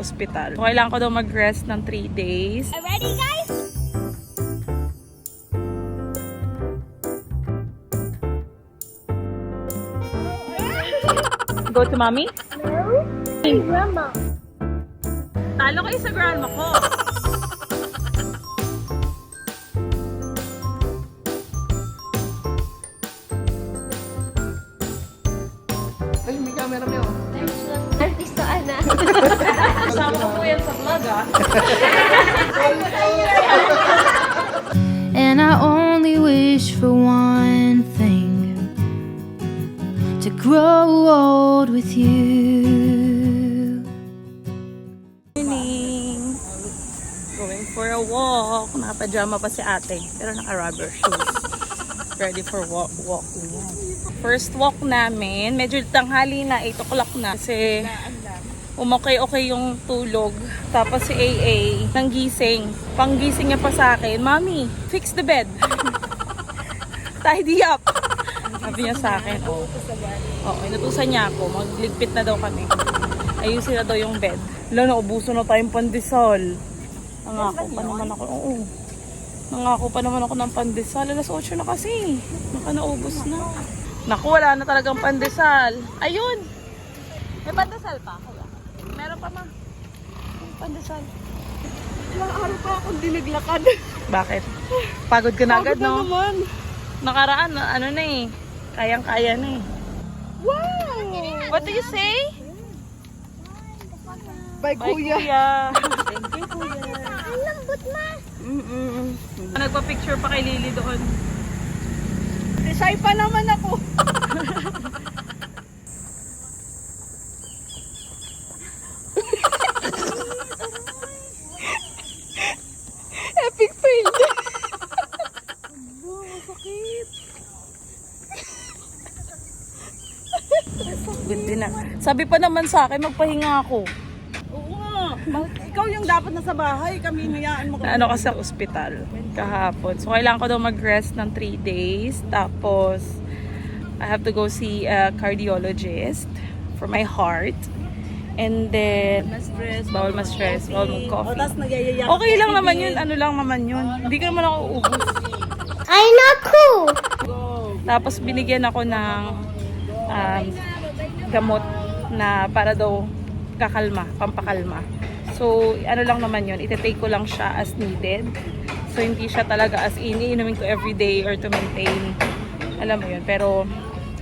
ospital. So, kailangan ko daw mag-rest ng 3 days. Ready, guys? Go to mommy? No. Hey, Grandma. Talo kayo sa grandma ko. Ay, may camera mo. Artista Ana. Kasama ko po yan sa vlog, ah. And I only wish for one thing, to grow old with you. Morning! Going for a walk. Naka-pajama pa si ate, pero naka-rubber shoes. Ready for walking. First walk namin, medyo tanghali na, 8 o'clock na. Kasi umokay-okay yung tulog. Tapos si AA, nang gising. Panggising niya pa sa akin, Mommy, fix the bed. Tidy up. Sabi niya sa akin, oh. Oo, inutusan niya ako. Magligpit na daw kami. Ayusin na daw yung bed. Wala, naubuso na tayong pandesal. Nangako pa naman ako. Oo. Nangako pa naman ako ng pandesal. Alas 8 na kasi. Baka naubos na. Naku, wala na talagang pandesal. Ayun! May pandesal pa. Wala. Meron pa, ma. May pandesal. Ilang araw pa akong diniglakad. Bakit? Pagod ka na agad, Pagod na no? naman. Nakaraan, ano na eh. Kayang-kaya na eh. Wow! What do you say? Bye, Bye, kuya. kuya. Thank you, kuya. Ang lambot, ma. Nagpa-picture pa kay Lily doon. Shy pa naman ako. Epic fail. Sakit. Good din na. Sabi pa naman sa akin, magpahinga ako. Oo nga. Ikaw yung dapat nasa bahay. Kami niyaan mo. Ano kasi sa ospital kahapon. So, kailangan ko daw mag-rest ng 3 days. Tapos, I have to go see a cardiologist for my heart. And then, bawal ma-stress, bawal O, mag-coffee. tapos nagyayayak. Okay lang naman yun, ano lang naman yun. Hindi ko naman ako ubus. Ay, naku! Tapos binigyan ako ng gamot na para daw kakalma, pampakalma. So, ano lang naman yun, ite-take ko lang siya as needed. So, hindi siya talaga as iinumin ko everyday or to maintain. Alam mo yun. Pero,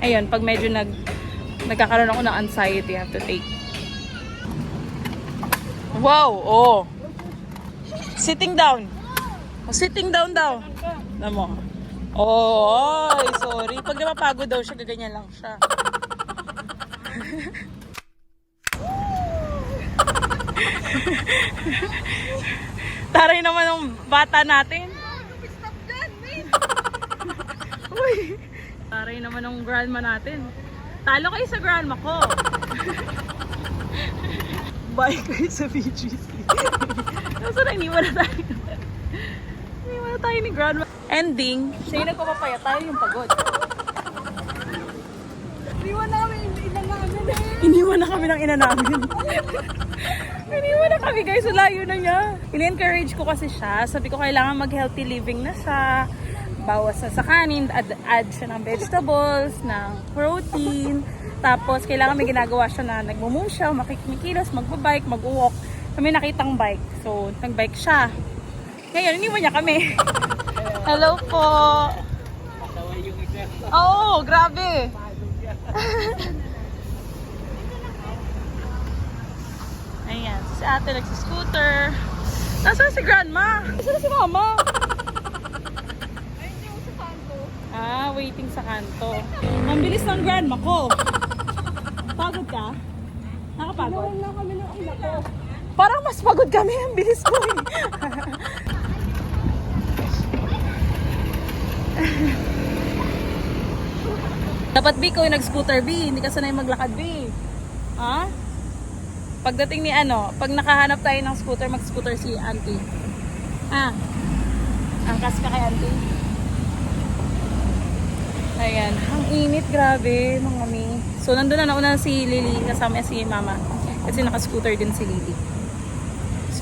ayun, pag medyo nagkakaroon ako ng anxiety, I have to take. Wow! Oh! Sitting down. Oh, sitting down daw. Alam mo. Oh, ay, sorry. Pag napapagod daw siya, gaganyan lang siya. Taray naman ng bata natin. Uy, taray naman ng grandma natin. Talo kayo sa grandma ko. Bye kayo sa BGC. Kaso na iniwan na tayo. Iniwan na tayo ni grandma. Ending, siya yung nagpapapaya, tayo yung pagod. Iniwan namin. Ina namin eh. Iniwan na kami ng ina namin. Iniwan na kami guys, layo na niya. In-encourage ko kasi siya. Sabi ko kailangan mag-healthy living na siya. Bawas na sa kanin, add siya ng vegetables, ng protein. Tapos kailangan may ginagawa siya na nagmumove siya, makikilos, magbabike, mag-walk. Kami nakitang bike. So, nag-bike siya. Ngayon, iniwan niya kami. Hello po. Oo, grabe. Ayan, si ate nagsiscooter. Nasaan si grandma? Nasaan si mama? Ah, waiting sa kanto. Ang bilis ng grandma ko. Pagod ka? Nakapagod? Iniwan na kami ng anak ko. Parang mas pagod kami. Ang bilis ko eh. Dapat B, ko yung nag-scooter B. Hindi ka sanay maglakad B. Ha? Pagdating ni pag nakahanap tayo ng scooter, mag-scooter si auntie. Ah. Angkas ka kay auntie. Ayan. Ang init, grabe, mga mami. So, nandun na nauna si Lily, kasama si mama. Kasi naka-scooter din si Lily.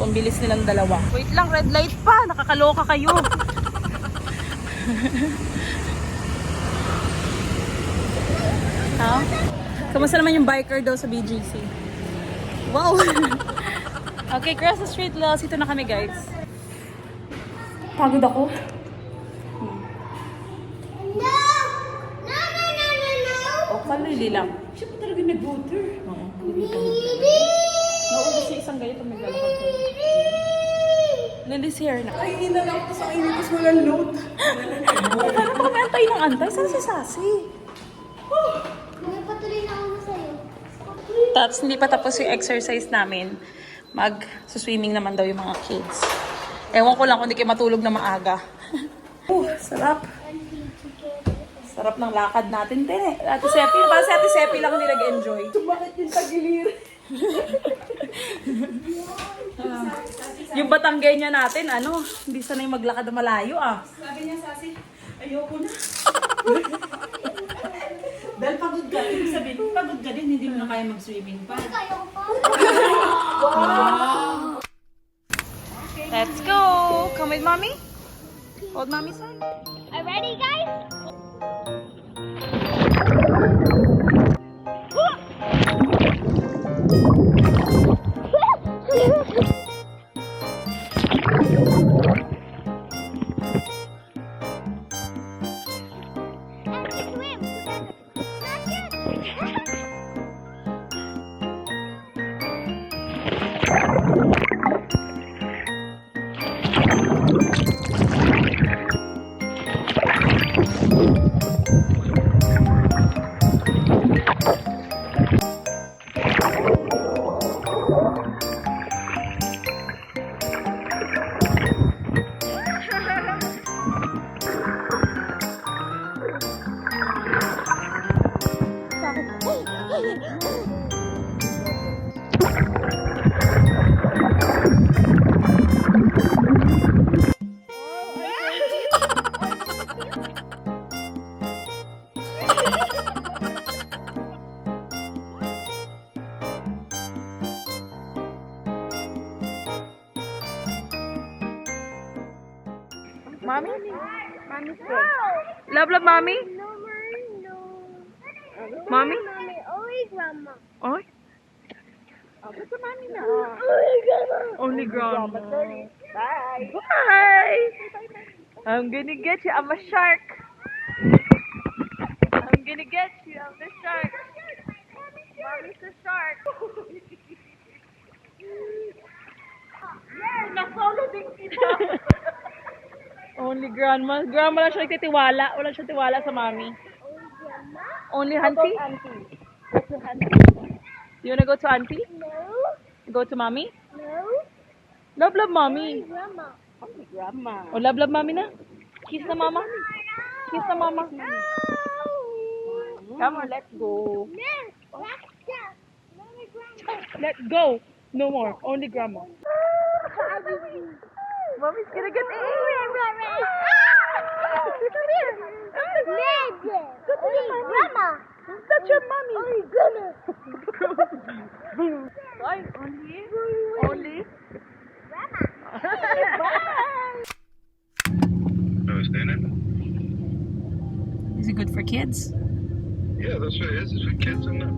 So, ang bilis nilang dalawa. Wait lang, red light pa. Nakakaloka kayo. Ha? Kamusta naman yung biker daw sa BGC? Wow! Okay, cross the street, Lils. Ito na kami, guys. Pagod ako. No! No, no, no, no, no! O, kalili lang. Siya pa talaga nag-water. Oo, naubos yung isang ganito may lalakad ko. Lilis here na. Ay, ina lang ako sa inyo kasi walang load. Ano pa kami antay ng antay? Saan si Sassy? May patuloy na ako sa'yo. Tapos hindi pa tapos yung exercise namin. Mag-swimming naman daw yung mga kids. Ewan ko lang kung hindi kayo matulog na maaga. Sarap. Sarap ng lakad natin din eh. Ate Sepi, para si Ate Sepi lang hindi nag-enjoy. Bakit yung tagilir? Yung Batanggay niya natin, hindi sanay maglakad na malayo ah. Sabi niya, Sassy, ayoko na. Dahil pagod ka, ibig sabihin, pagod ka din, hindi mo na kaya mag-swimming pa. Let's go! Come with mommy? Hold mommy's hand. Are ready, guys? Mommy? Love, love, mommy? No, no. Mommy? Mommy, only grandma. Oy, Only grandma. only grandma. Bye! Bye! I'm gonna get you. I'm a shark. I'm gonna get you. I'm the shark. Mommy's a shark. Yes! Na-follow din kita! Only grandma. Grandma lang siya nagtitiwala. Wala siya tiwala sa mommy. Only auntie? You wanna go to auntie? No, Go to mommy? no. Love, love, mommy. Grandma. Grandma. Oh, love, love, mommy na. Kiss na mama. Kiss na mama. Come on, let's go. Let's go. No more. Only grandma. Mommy's gonna get Grandma. That's your mommy. Only grandma. Ay, only? Only? Is it good for kids? Yeah, that's what it is. It's for kids, isn't it?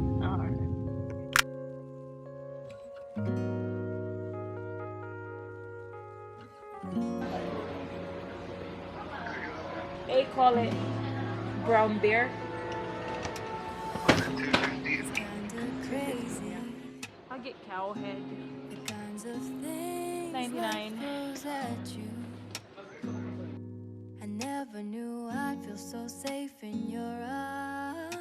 They call it brown bear. I'll get cowhead. 99. I never knew I'd feel so safe in your arms.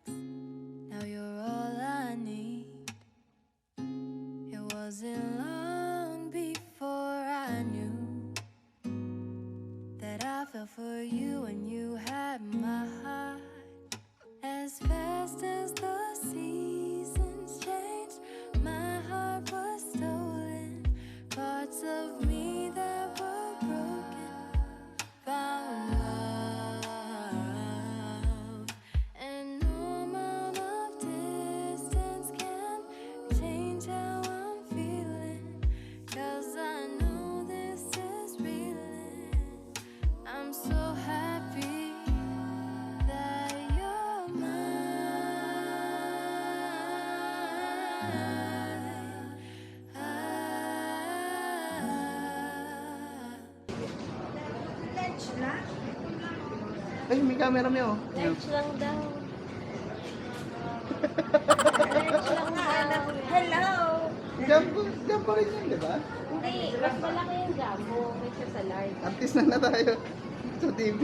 Now you're all I need. It wasn't long before I knew that I fell for you and you had my heart. As fast as the seasons changed, my heart was stolen. Parts of me that were broken found love. And no amount of distance can change how I'm feeling. Ay, may camera mo. Large lang daw. Large lang daw. Hello! Jumbo rin yan, di ba? Hindi, mas malaki yung jumbo kaysa sa large. Artist na tayo sa TV.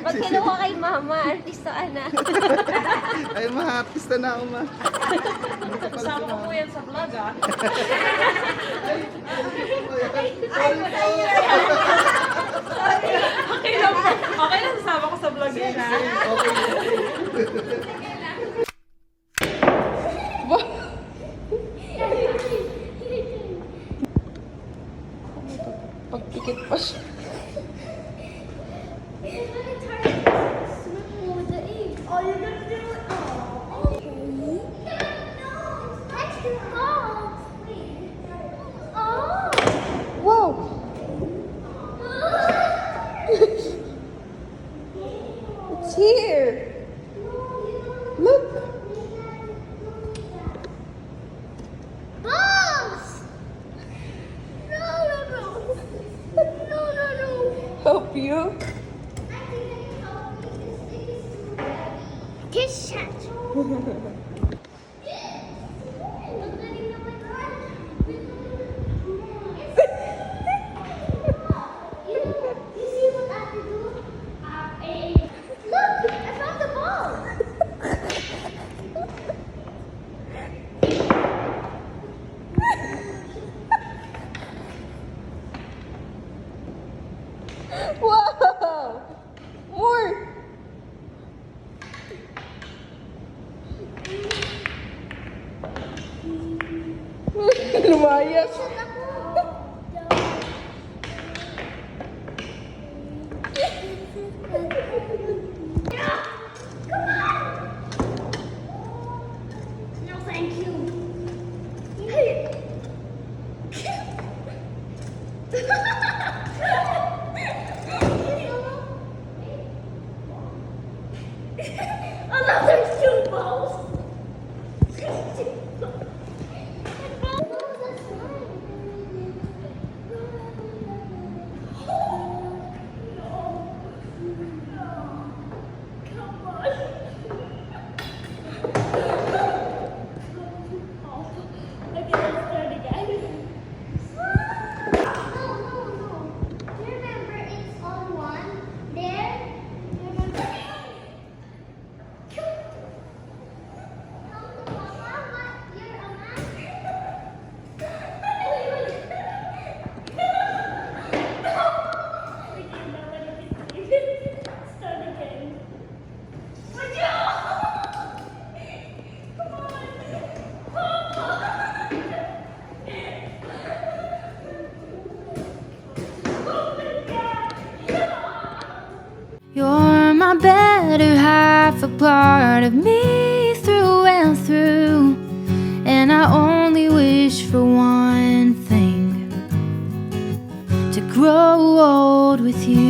Pag kinuha kay mama, artista ka na. Ay, ma-artista na ako, ma. Kasama ko po yan sa vlog, ah. Okay lang po. Okay lang, sasama ko sa vlog yun, ha? Pagpikit pa siya. Oh, you're gonna do it. Oh, okay. Let's go. Oh. Wow! It's here! Look! Boss! No, no, no. No, no, no. Help you? Kiss chat. You see what I have to do? Look, I found the ball. Wow! More! Lumayas. No, thank you. Another two balls. You're my better half, a part of me through and through. And I only wish for one thing: to grow old with you.